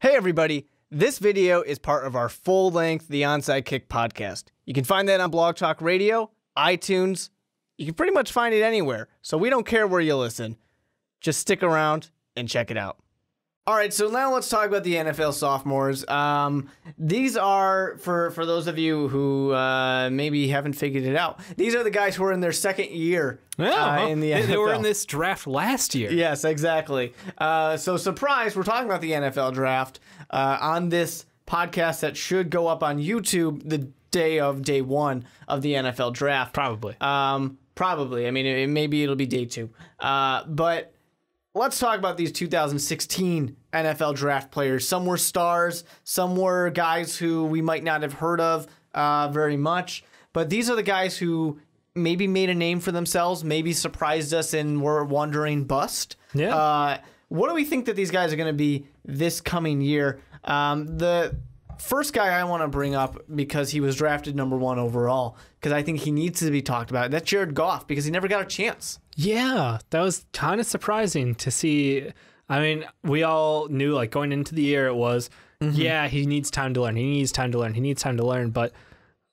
Hey everybody, this video is part of our full-length The Onside Kick podcast. You can find that on Blog Talk Radio, iTunes. You can pretty much find it anywhere, so we don't care where you listen. Just stick around and check it out. All right, so now let's talk about the NFL sophomores. These are, for those of you who maybe haven't figured it out, these are the guys who are in their second year in the NFL. They were in this draft last year. Yes, exactly. So surprise, we're talking about the NFL draft on this podcast that should go up on YouTube the day one of the NFL draft. Probably. Probably. I mean, maybe it'll be day 2. But let's talk about these 2016 NFL draft players. Some were stars, some were guys who we might not have heard of very much. But these are the guys who maybe made a name for themselves, maybe surprised us and were wondering bust. Yeah. What do we think that these guys are going to be this coming year? The first guy I want to bring up, because he was drafted number 1 overall, because I think he needs to be talked about, that's Jared Goff, because he never got a chance. Yeah, that was kind of surprising to see. I mean, we all knew, like, going into the year, it was, yeah, he needs time to learn. He needs time to learn. He needs time to learn. But,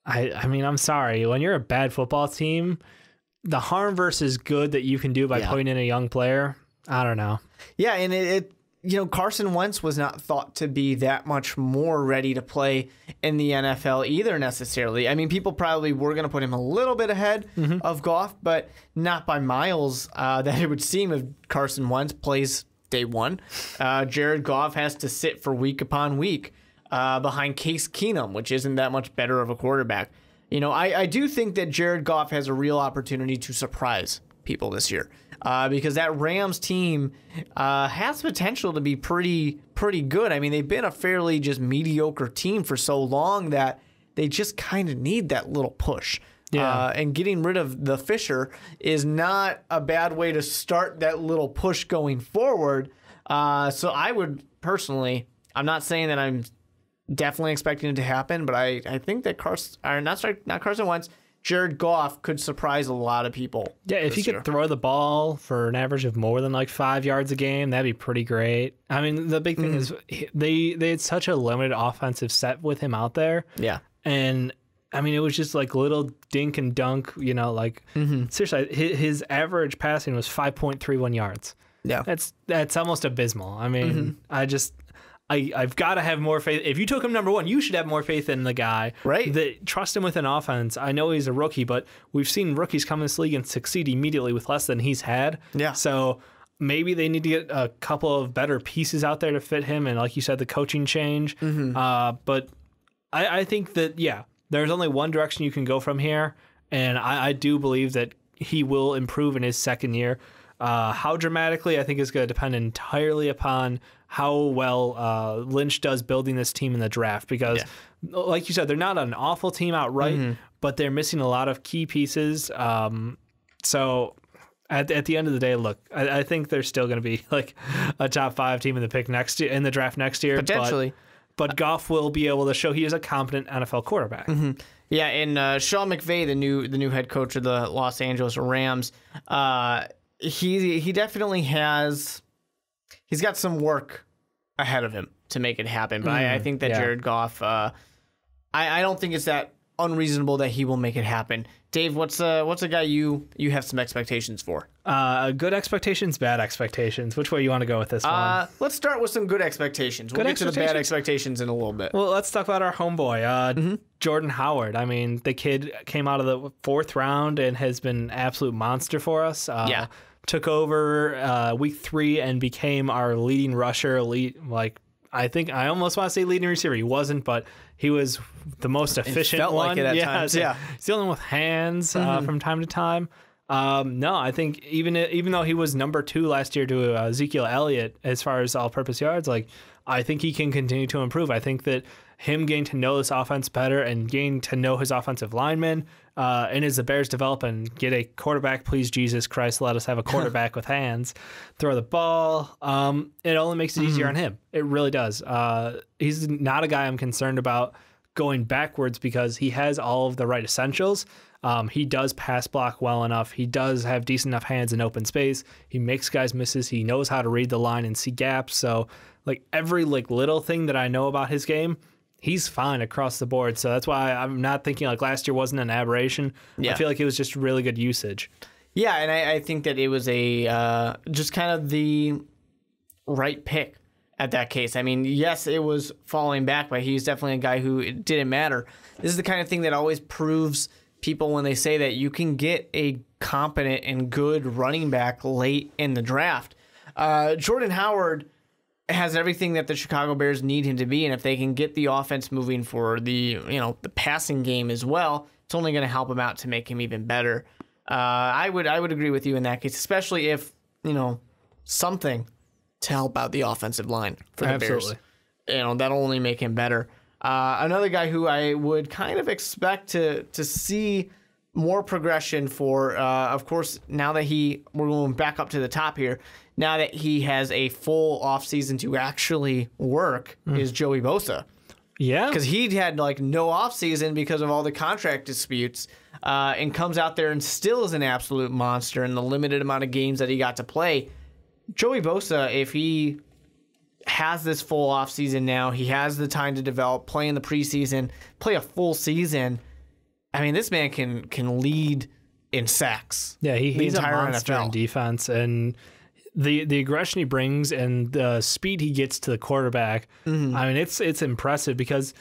I mean, I'm sorry. When you're a bad football team, the harm versus good that you can do by putting in a young player, I don't know. Yeah, and you know, Carson Wentz was not thought to be that much more ready to play in the NFL either necessarily. I mean, people probably were going to put him a little bit ahead of Goff, but not by miles that it would seem if Carson Wentz plays day 1. Jared Goff has to sit for week upon week behind Case Keenum, which isn't that much better of a quarterback. You know, I do think that Jared Goff has a real opportunity to surprise people this year. Because that Rams team has potential to be pretty good. I mean, they've been a fairly just mediocre team for so long that they just kind of need that little push. Yeah. And getting rid of the Fisher is not a bad way to start that little push going forward. So I would personally, I'm not saying that I'm definitely expecting it to happen, but I think that not Carson Wentz, Jared Goff could surprise a lot of people. Yeah, if he could throw the ball for an average of more than like 5 yards a game, that'd be pretty great. I mean, the big thing is they had such a limited offensive set with him out there. Yeah. And I mean, it was just like little dink and dunk, you know, like seriously, his average passing was 5.31 yards. Yeah. That's almost abysmal. I mean, I've got to have more faith. If you took him number 1, you should have more faith in the guy. Right. Trust him with an offense. I know he's a rookie, but we've seen rookies come in this league and succeed immediately with less than he's had. Yeah. So maybe they need to get a couple of better pieces out there to fit him. And like you said, the coaching change. But I think that, yeah, there's only one direction you can go from here. And I do believe that he will improve in his second year. How dramatically, I think, is going to depend entirely upon how well Lynch does building this team in the draft. Because, like you said, they're not an awful team outright, but they're missing a lot of key pieces. So at the end of the day, look, I think they're still going to be like a top 5 team in the draft next year. Potentially. But Goff will be able to show he is a competent NFL quarterback. Yeah, and Sean McVay, the new head coach of the Los Angeles Rams, he definitely he's got some work ahead of him to make it happen. But I think that Jared Goff, I don't think it's that unreasonable that he will make it happen. Dave, what's a guy you have some expectations for? Good expectations, bad expectations. Which way you want to go with this one? Let's start with some good expectations. We'll get to the bad expectations in a little bit. Well, let's talk about our homeboy, Jordan Howard. I mean, the kid came out of the 4th round and has been an absolute monster for us. Took over week 3 and became our leading rusher. I think I almost want to say leading receiver. He wasn't, but he was the most efficient felt one. Like it at times. Yeah, he's the only one with hands from time to time. No, I think even though he was number 2 last year to Ezekiel Elliott as far as all-purpose yards, like I think he can continue to improve. I think that him getting to know this offense better and getting to know his offensive linemen, and as the Bears develop and get a quarterback, please Jesus Christ, let us have a quarterback with hands, throw the ball. It only makes it easier on him. It really does. He's not a guy I'm concerned about going backwards because he has all of the right essentials. He does pass block well enough. He does have decent enough hands in open space. He makes guys misses. He knows how to read the line and see gaps. So like every like little thing that I know about his game, he's fine across the board. So that's why I'm not thinking like last year wasn't an aberration. I feel like it was just really good usage. Yeah, and I think that it was a just kind of the right pick at that case. I mean, yes, it was falling back, but he's definitely a guy who it didn't matter. This is the kind of thing that always proves people when they say that you can get a competent and good running back late in the draft. Jordan Howard has everything that the Chicago Bears need him to be, and if they can get the offense moving for the the passing game as well, it's only going to help him out to make him even better. I would agree with you in that case, especially if something to help out the offensive line for the Bears. That'll only make him better. Another guy who I would kind of expect to see more progression for, of course, now that we're going back up to the top here, now that he has a full offseason to actually work, is Joey Bosa. Yeah. Because he'd had like no offseason because of all the contract disputes, and comes out there and still is an absolute monster in the limited amount of games that he got to play. Joey Bosa, if he has this full offseason now, he has the time to develop, play in the preseason, play a full season. I mean, this man can lead in sacks. Yeah, he's a monster NFL. in defense, and the aggression he brings and the speed he gets to the quarterback. I mean, it's impressive because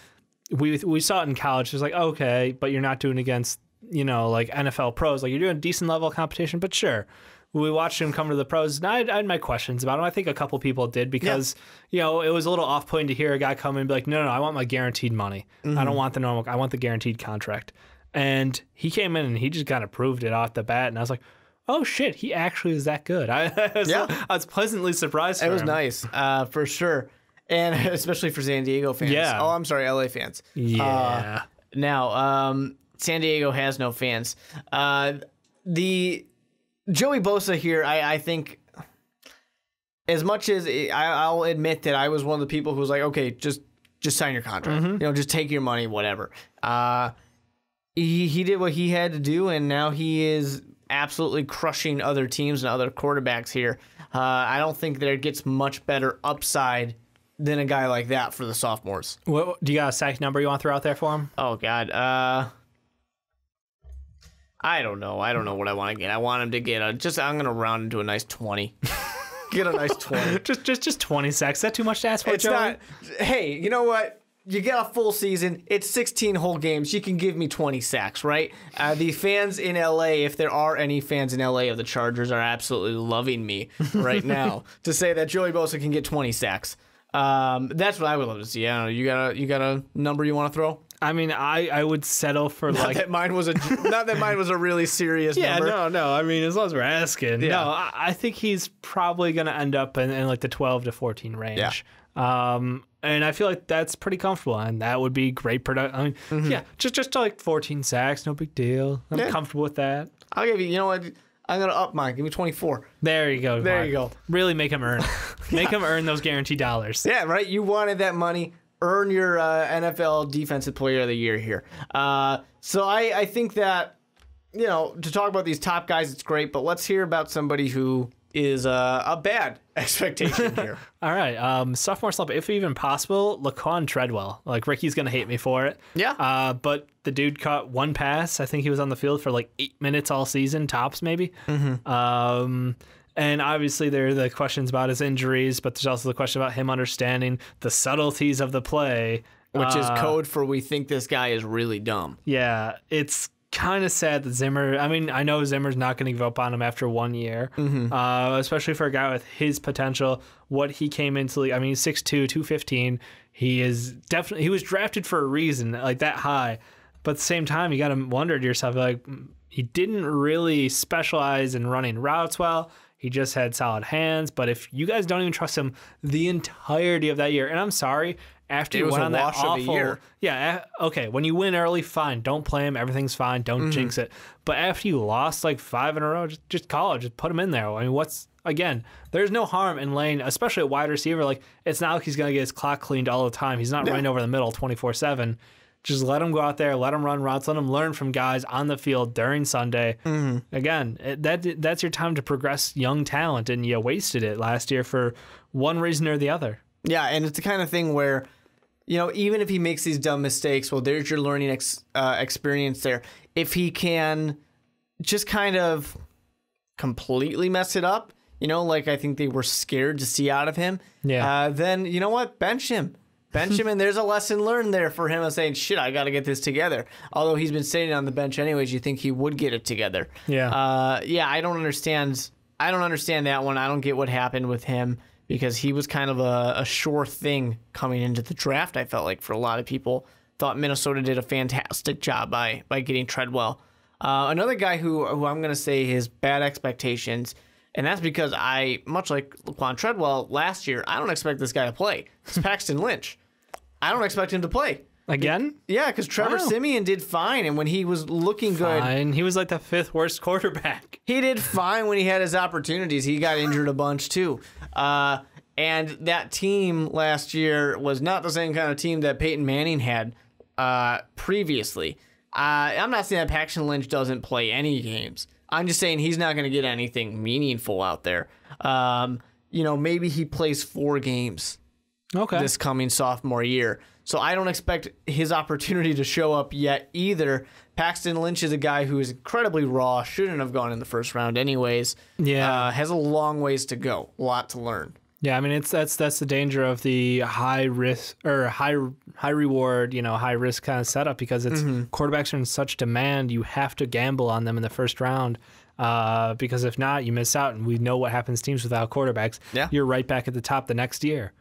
we saw it in college. It's like, okay, but you're not doing against like NFL pros. Like you're doing decent level of competition, but sure. We watched him come to the pros, and I had my questions about him. I think a couple people did because, it was a little off-putting to hear a guy come and be like, no, I want my guaranteed money. I don't want the normal. I want the guaranteed contract. And he came in and he just kind of proved it off the bat. And I was like, oh, shit, he actually is that good. I was pleasantly surprised for him. It was nice, for sure. And especially for San Diego fans. Yeah. Oh, I'm sorry, LA fans. Yeah. Now, San Diego has no fans. The Joey Bosa here, I think, as much as I'll admit that I was one of the people who was like, okay, just sign your contract. Just take your money, whatever. He did what he had to do, and now he is absolutely crushing other teams and other quarterbacks here. I don't think there gets much better upside than a guy like that for the sophomores. What, do you got a sack number you want to throw out there for him? Oh, God. I don't know. I don't know what I want to get. I want him to get I'm going to round into a nice 20. Get a nice 20. just 20 sacks. Is that too much to ask for, It's Joey? not. Hey, you know what? You get a full season. It's 16 whole games. You can give me 20 sacks, right? The fans in LA, if there are any fans in LA of the Chargers, are absolutely loving me right now to say that Joey Bosa can get 20 sacks. That's what I would love to see. I don't know. You got a number you want to throw? I mean, I would settle for not that mine was a really serious number. No. I mean, as long as we're asking. Yeah. No, I think he's probably going to end up in like the 12 to 14 range. Yeah. And I feel like that's pretty comfortable, and that would be great production. I mean, yeah, just like 14 sacks, no big deal. I'm comfortable with that. I'll give you. You know what? I'm gonna up mine. Give me 24. There you go. There Mark. you go. Really make him earn. Make him earn those guaranteed dollars. Yeah, right. You wanted that money. Earn your NFL Defensive Player of the Year here. So I think that, to talk about these top guys, it's great, but let's hear about somebody who is a bad expectation here. All right. Sophomore slump, if even possible, Laquan Treadwell. Like, Ricky's going to hate me for it. Yeah. But the dude caught one pass. I think he was on the field for like 8 minutes all season, tops maybe. And obviously there are the questions about his injuries, but there's also the question about him understanding the subtleties of the play. Which is code for we think this guy is really dumb. Yeah, it's kind of sad that Zimmer... I mean, I know Zimmer's not going to give up on him after 1 year, especially for a guy with his potential, what he came into... I mean, he's 6'2", 215. He was drafted for a reason, like that high. But at the same time, you got to wonder to yourself, like, he didn't really specialize in running routes well. He just had solid hands. But if you guys don't even trust him the entirety of that year, and I'm sorry, after you went on that awful year. Yeah, okay, when you win early, fine. Don't play him. Everything's fine. Don't jinx it. But after you lost like 5 in a row, just call it. Just put him in there. I mean, again, there's no harm in laying, especially a wide receiver. Like, it's not like he's going to get his clock cleaned all the time. He's not running over the middle 24/7. Just let him go out there, let him run routes, let him learn from guys on the field during Sunday. Again, that's your time to progress young talent, and you wasted it last year for one reason or the other. Yeah, and it's the kind of thing where, even if he makes these dumb mistakes, well, there's your learning experience there. If he can just kind of completely mess it up, like I think they were scared to see out of him, then you know what? Bench him. And there's a lesson learned there for him of saying, shit, I got to get this together. Although he's been sitting on the bench anyways, you think he would get it together. I don't understand that one. I don't get what happened with him because he was kind of a sure thing coming into the draft, I felt like, for a lot of people. Thought Minnesota did a fantastic job by getting Treadwell. Another guy who I'm going to say has bad expectations, and that's because much like Laquan Treadwell last year, I don't expect this guy to play. It's Paxton Lynch. I don't expect him to play. Again? Yeah, because Trevor Siemian did fine, and when he was looking good... He was like the 5th worst quarterback. He did fine when he had his opportunities. He got injured a bunch, too. And that team last year was not the same kind of team that Peyton Manning had previously. I'm not saying that Paxton Lynch doesn't play any games. I'm just saying he's not going to get anything meaningful out there. Maybe he plays 4 games this coming sophomore year. So I don't expect his opportunity to show up yet either. Paxton Lynch is a guy who is incredibly raw, shouldn't have gone in the first round anyways. Has a long ways to go, a lot to learn. Yeah, I mean that's the danger of the high risk or high reward, high risk kind of setup because it's quarterbacks are in such demand. You have to gamble on them in the first round because if not, you miss out. And we know what happens to teams without quarterbacks. Yeah. You're right back at the top the next year.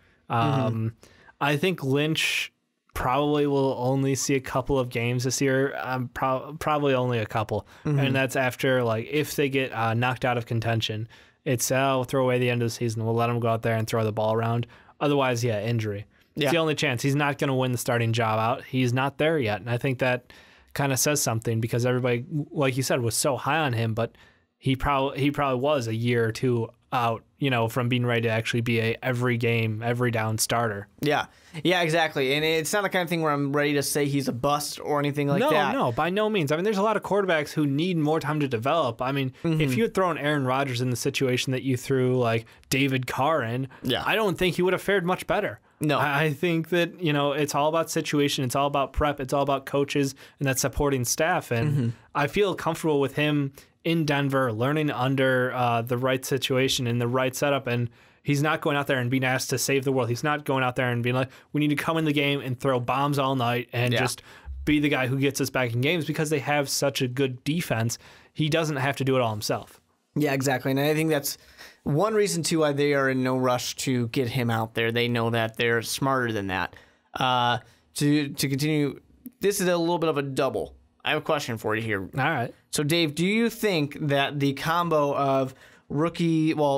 I think Lynch probably will only see a couple of games this year. Probably only a couple, and that's after if they get knocked out of contention. It's we'll throw away the end of the season. We'll let him go out there and throw the ball around. Otherwise, injury. It's the only chance. He's not going to win the starting job out. He's not there yet. And I think that kind of says something because everybody, like you said, was so high on him, but he probably was a year or two out, from being ready to actually be a every game, every down starter. Yeah, exactly. And it's not the kind of thing where I'm ready to say he's a bust or anything like that. No, by no means. I mean, there's a lot of quarterbacks who need more time to develop. I mean, if you had thrown Aaron Rodgers in the situation that you threw David Carr in, I don't think he would have fared much better. No. I think that, it's all about situation. It's all about prep. It's all about coaches and that supporting staff. And I feel comfortable with him in Denver, learning under the right situation and the right setup. And he's not going out there and being asked to save the world. He's not going out there and being like, we need to come in the game and throw bombs all night and just be the guy who gets us back in games because they have such a good defense. He doesn't have to do it all himself. Yeah, exactly. And I think that's one reason, too, why they are in no rush to get him out there. They know that they're smarter than that. To continue, this is a little bit of a double. I have a question for you here. All right. So, Dave, do you think that the combo of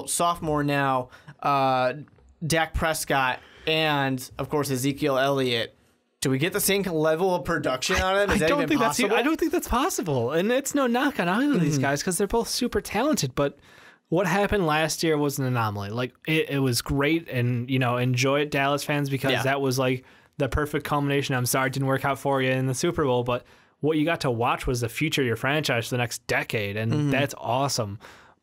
sophomore now, Dak Prescott, and, of course, Ezekiel Elliott, do we get the same level of production out of them? Is that even possible? I don't think that's possible. And it's no knock on either of these guys because they're both super talented. But what happened last year was an anomaly. It was great and, enjoy it, Dallas fans, because that was the perfect culmination. I'm sorry it didn't work out for you in the Super Bowl, but what you got to watch was the future of your franchise for the next decade, and that's awesome.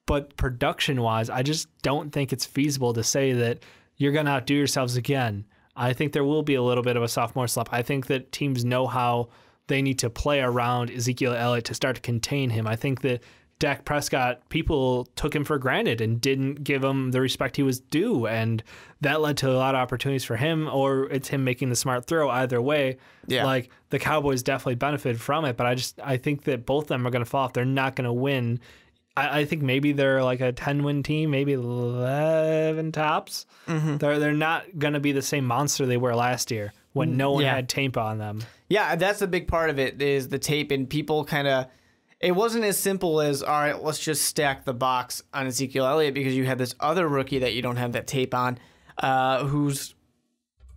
But production-wise, I just don't think it's feasible to say that you're going to outdo yourselves again. I think there will be a little bit of a sophomore slump. I think that teams know how they need to play around Ezekiel Elliott to start to contain him. I think that Dak Prescott, people took him for granted and didn't give him the respect he was due, and that led to a lot of opportunities for him, or it's him making the smart throw. Either way, the Cowboys definitely benefited from it, but I think that both of them are going to fall off. They're not going to win. I think maybe they're a 10-win team, maybe 11 tops. They're not going to be the same monster they were last year when no one had tape on them. Yeah, that's a big part of it is the tape, and people kind of... It wasn't as simple as, all right, let's just stack the box on Ezekiel Elliott because you have this other rookie that you don't have that tape on who's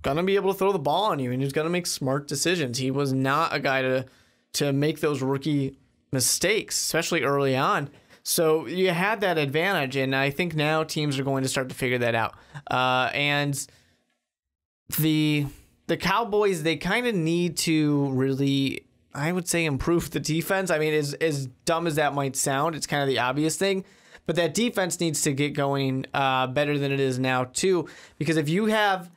going to be able to throw the ball on you and who's going to make smart decisions. He was not a guy to make those rookie mistakes, especially early on. So you had that advantage, and I think now teams are going to start to figure that out. And the the Cowboys, they kind of need to really, I would say, improve the defense. I mean, as dumb as that might sound, it's kind of the obvious thing. But that defense needs to get going better than it is now, too. Because if you have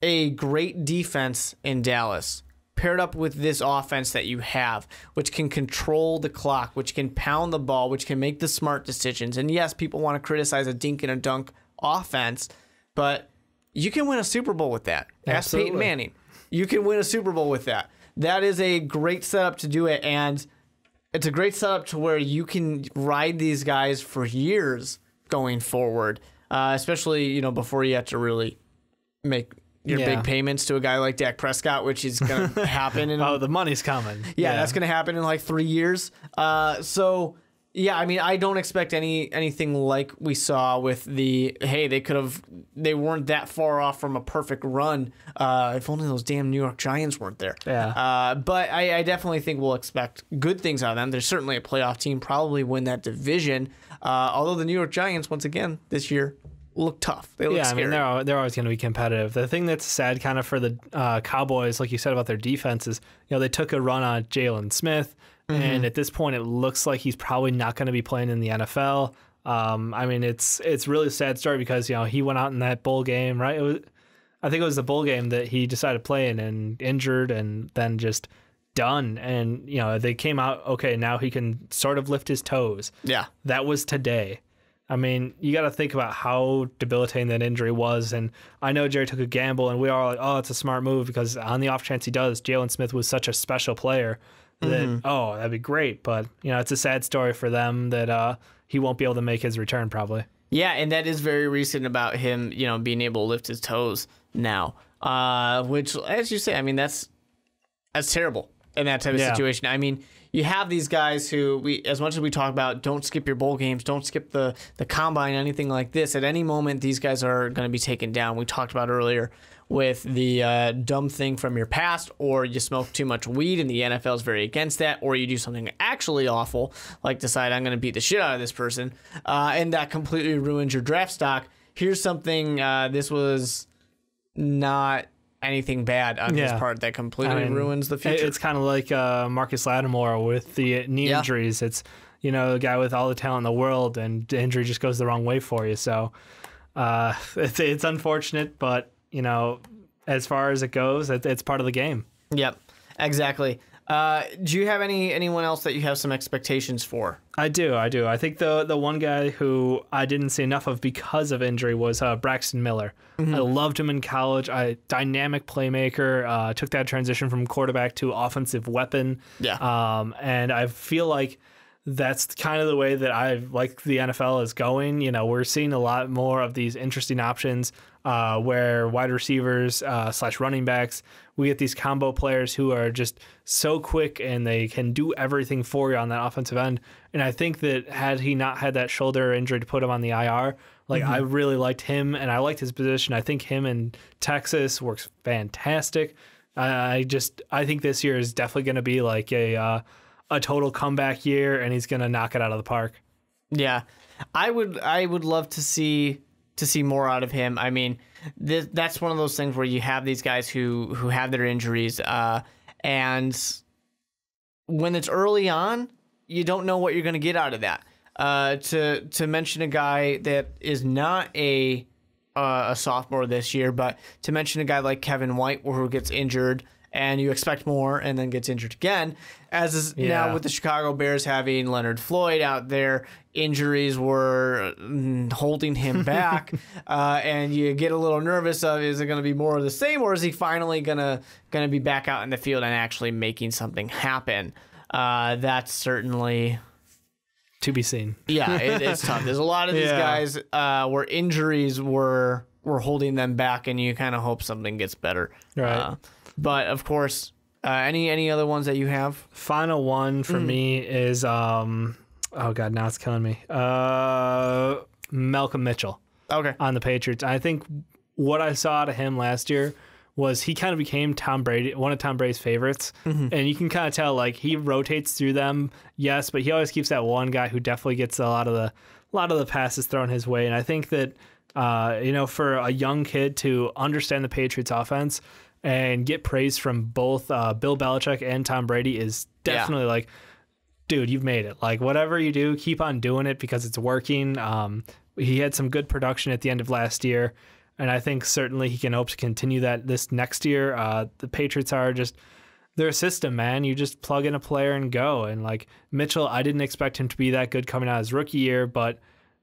a great defense in Dallas paired up with this offense that you have, which can control the clock, which can pound the ball, which can make the smart decisions. And yes, people want to criticize a dink and a dunk offense, but you can win a Super Bowl with that. Ask Peyton Manning. You can win a Super Bowl with that. That is a great setup to do it, and it's a great setup to where you can ride these guys for years going forward, especially before you have to really make your big payments to a guy like Dak Prescott, which is going to happen. The money's coming. Yeah, that's going to happen in like 3 years. So, yeah, I mean, I don't expect anything like we saw with they weren't that far off from a perfect run. If only those damn New York Giants weren't there. Yeah. But I definitely think we'll expect good things out of them. They're certainly a playoff team, probably win that division. Although the New York Giants, once again, this year, look tough. They look scary. I mean, they're always going to be competitive. The thing that's sad kind of for the Cowboys, like you said about their defense, is they took a run on Jalen Smith, and at this point it looks like he's probably not going to be playing in the NFL. I mean, it's really a sad story because he went out in that bowl game, right? I think it was the bowl game that he decided to play in and injured and then just done. And they came out, okay, now he can sort of lift his toes. Yeah, that was today. I mean, you got to think about how debilitating that injury was. And I know Jerry took a gamble, and we are like, oh, it's a smart move because on the off chance he does, Jalen Smith was such a special player that, that'd be great. But, it's a sad story for them that he won't be able to make his return probably. Yeah, and that is very recent about him, being able to lift his toes now, which, as you say, I mean, that's terrible in that type of situation. I mean, you have these guys who, as much as we talk about, don't skip your bowl games, don't skip the combine, anything like this. At any moment, these guys are going to be taken down. We talked about earlier with the dumb thing from your past, or you smoke too much weed, and the NFL is very against that, or you do something actually awful, like decide I'm going to beat the shit out of this person, and that completely ruins your draft stock. Here's something, this was not anything bad on his part that completely ruins the future. It's kind of like Marcus Lattimore with the knee injuries. It's a guy with all the talent in the world, and the injury just goes the wrong way for you. So it's unfortunate, but as far as it goes, it's part of the game. Yep, exactly. Do you have anyone else that you have some expectations for? I do. I think the one guy who I didn't see enough of because of injury was Braxton Miller. I loved him in college. Dynamic playmaker, took that transition from quarterback to offensive weapon. Yeah. And I feel like that's kind of the way that I like the NFL is going. We're seeing a lot more of these interesting options where wide receivers / running backs, we get these combo players who are just so quick and they can do everything for you on that offensive end. And I think that had he not had that shoulder injury to put him on the IR, I really liked him and I liked his position. I think him in Texas works fantastic. I think this year is definitely going to be like a total comeback year, and he's going to knock it out of the park. Yeah, I would love to see more out of him. I mean, that's one of those things where you have these guys who have their injuries, and when it's early on, you don't know what you're going to get out of that. To mention a guy that is not a sophomore this year, but to mention a guy like Kevin White, who gets injured and you expect more and then gets injured again, as is now with the Chicago Bears having Leonard Floyd out there, injuries were holding him back, and you get a little nervous of, is it going to be more of the same, or is he finally gonna be back out in the field and actually making something happen? That's certainly to be seen. Yeah, it's tough. There's a lot of these guys where injuries were holding them back, and you kind of hope something gets better. Right. But of course, any other ones that you have? Final one for me is oh god, now it's killing me. Malcolm Mitchell. Okay. On the Patriots. I think what I saw out of him last year was he kind of became one of Tom Brady's favorites, and you can kind of tell like he rotates through them, yes, but he always keeps that one guy who definitely gets a lot of the passes thrown his way. And I think that for a young kid to understand the Patriots offense and get praise from both Bill Belichick and Tom Brady is definitely like, dude, you've made it. Like, whatever you do, keep on doing it because it's working. He had some good production at the end of last year, and I think certainly he can hope to continue that this next year. The Patriots are just, they're a system, man. You just plug in a player and go. And like Mitchell, I didn't expect him to be that good coming out of his rookie year, but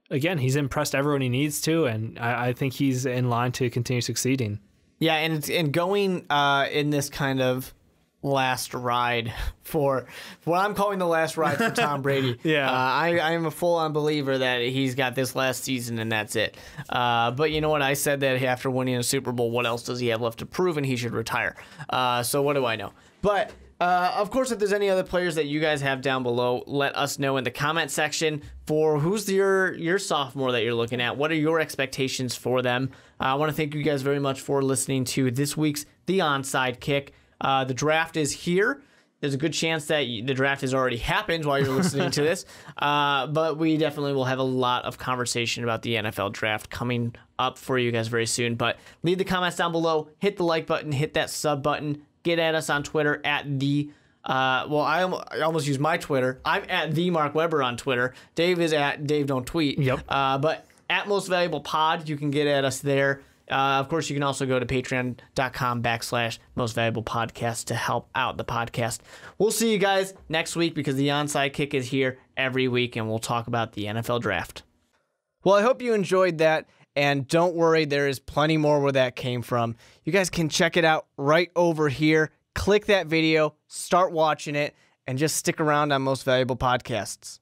again, he's impressed everyone he needs to, and I think he's in line to continue succeeding. Yeah, and going in this kind of last ride for what I'm calling the last ride for Tom Brady. I am a full-on believer that he's got this last season and that's it. But you know what? I said that after winning a Super Bowl, what else does he have left to prove, and he should retire. So what do I know? But of course, if there's any other players that you guys have down below, let us know in the comment section for who's your sophomore that you're looking at. What are your expectations for them? I want to thank you guys very much for listening to this week's The Onside Kick. The draft is here. There's a good chance that the draft has already happened while you're listening to this. But we definitely will have a lot of conversation about the NFL draft coming up for you guys very soon. But leave the comments down below. Hit the like button. Hit that sub button. Get at us on Twitter at the... I almost use my Twitter. I'm at the Mark Weber on Twitter. Dave is at Dave Don't Tweet. Yep. But at Most Valuable Pod, you can get at us there. Of course, you can also go to patreon.com/Most Valuable Podcast to help out the podcast. We'll see you guys next week because the Onside Kick is here every week, and we'll talk about the NFL Draft. Well, I hope you enjoyed that, and don't worry, there is plenty more where that came from. You guys can check it out right over here. Click that video, start watching it, and just stick around on Most Valuable Podcasts.